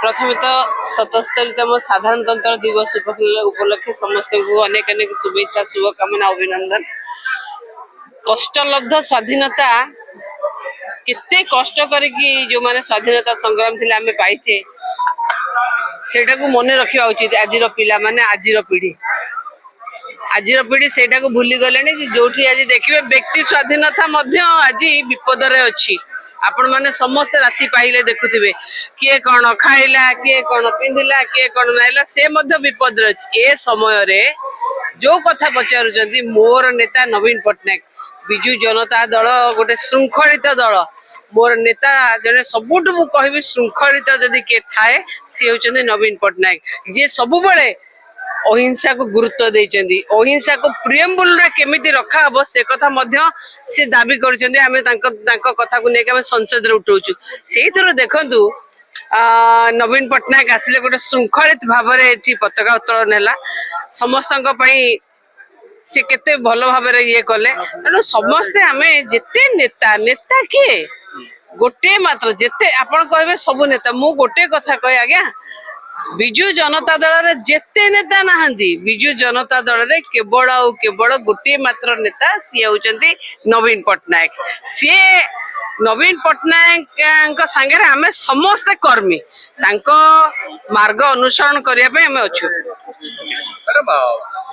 प्रथम तो 77तम साधारणतंत्र दिवस उपलक्षे समस्त को अनेक अनेक शुभेच्छा शुभकामना अभिनंदन। कष्टलब्ध स्वाधीनता केते कष्ट करके जो माने स्वाधीनता संग्राम थिले आमे पाइछे सेटा को मने रखिया उचित। आजिर पिला माने आजिर पीढ़ी सेटा को भूली गले कि जोठी आज देखिए व्यक्ति स्वाधीनता मध्य आज विपद रे अछि। आपण माने समस्त राति पाइले देखुथिबे किए कौन खाइला किए कौन पिंधिला किए कौन नाइला से मध्य विपद रे अछि। ए समय रे जो कथा पचारुचंदी मोर नेता नवीन पटनायक बिजु जनता दल गोटे श्रृंखलित दल मोर नेता जने सबुठ मु कहबी श्रृंखलित जदि के थाए सी होचंदी नवीन पटनायक जे सबु बेले अहिंसा को गुरुत्व देइचंदी। अहिंसा को प्रियम्बुल रे केमिति रखा हबो से कथा मध्य से दाबी करचंदी। आमे तांको कथा को नेके आमे संसद रे उठौचु सेइथरो देखंतु नवीन पटनायक आसिले गोटे श्रृंखलित भाव रे एठी पताका उत्तोलन हैला समस्तक पई से केते भल भाव रे ये कले। तेणु समस्ते आमे जेते नेता नेता किए गोटे मात्र जेते आपण कहबे सब नेता मु गोटे कथा कहे आज्ञा बिजु जनता दल रे जेते नेता नाहंदी बिजु जनता दल रे केवल गोटे मात्र नेता सी होचंती नवीन पटनायक। सी नवीन पटनायक संगे आमे समस्त कर्मी तांको मार्ग अनुसरण करिया पे आमे अछु।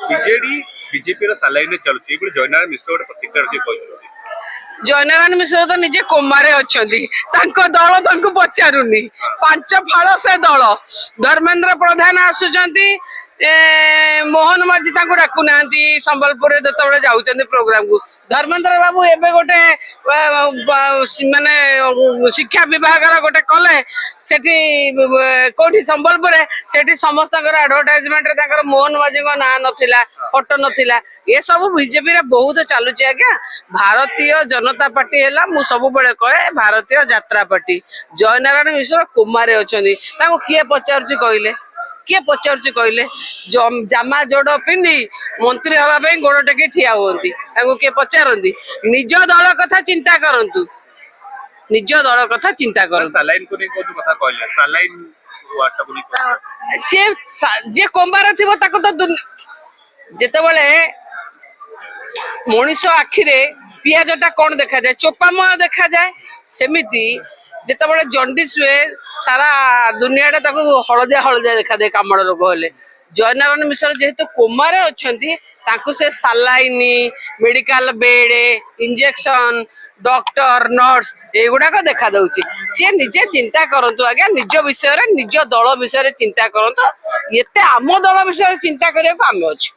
बीजेडी बीजेपी रो सालाइने चलुची एबे जयनारायण मिश्र गोटे प्रतिक्रिया जे कहछो जयनारायण मिश्र तो निजे कोमारे अच्छी दल तांको पचारुनी पांच फाड़ से दल धर्मेंद्र प्रधान आसुचंती मोहन माझी डाकू ना संबलपुर जो जाऊँ प्रोग्राम को धर्मेंद्र बाबू एबे गोटे माने शिक्षा विभाग गोटे कले सेठी कोठी संबलपुर सेठी समस्त एडवर्टाइजमेंट रे मोहन माझी ना नथिला फोटो नथिला ये सब बीजेपी रे बहुत चलुची आज्ञा। भारतीय जनता पार्टी है मु सब बेले कहे भारतीय यात्रा पार्टी जयनारायण मिश्र कुमारे अच्छी किए पचारुची कहले किए पचारुची कहले जामा जोड़ पिंधि मंत्री हवा गोड़ टेकी ठिया हुंती किए पचारती निज दल कथा चिंता करंतु निज दल कथा चिंता करंतु। सालाइन को नहीं कोन कथा कहले सालाइन वाटा को नहीं से जे कोंबार थिबो ताको तो जेते बेले मनीष आखिरे पियाजटा कौन देखा जाए चोपामय देखा जाए सेमिति जिते जंडिस हुए सारा दुनिया हलदिया हलदिया देखा जाए कामड़ रोग हेले जयनारायण मिश्र जेहेतु कोमार अच्छी से saline medical bed injection doctor nurse एगुड़ाक देखा दउची सी निजे चिंता करंतु आज्ञा निज विषय निज दल विषय चिंता करंतु एते आम दल विषय चिंता करने आम अच्छे।